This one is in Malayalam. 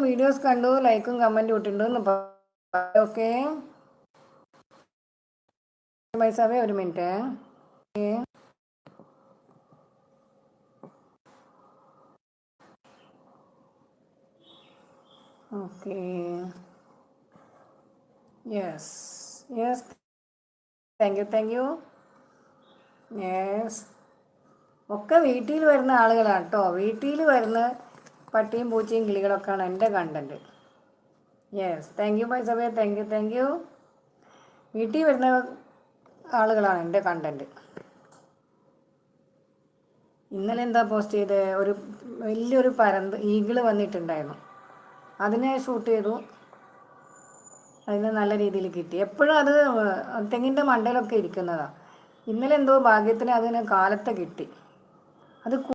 വീഡിയോസ് കണ്ടു, ലൈക്കും കമൻറ്റും ഇട്ടിട്ടുണ്ട്. ഓക്കെ മൈസാവേ, ഒരു minute. Okay yes yes, thank U. Yes, ഒക്കെ വീട്ടിൽ വരുന്ന ആളുകളാണ് കേട്ടോ. വീട്ടിൽ വരുന്ന പട്ടിയും പൂച്ചയും കിളികളൊക്കെയാണ് എൻ്റെ കണ്ടൻറ്റ്. യെസ്, താങ്ക് യു മൈസവേ, താങ്ക് യു. വീട്ടിൽ വരുന്ന ആളുകളാണ് എൻ്റെ കണ്ടൻറ്റ്. ഇന്നലെ എന്താ പോസ്റ്റ് ചെയ്തത്? ഒരു വലിയൊരു പരന്ത് ഈഗിള് വന്നിട്ടുണ്ടായിരുന്നു. അതിനെ ഷൂട്ട് ചെയ്തു. അതിന് നല്ല രീതിയിൽ കിട്ടി. എപ്പോഴും അത് തെങ്ങിൻ്റെ മണ്ടയിലൊക്കെ ഇരിക്കുന്നതാണ്. ഇന്നലെ എന്തോ ഭാഗ്യത്തിന് അതിന് കാലത്തെ കിട്ടി. അത്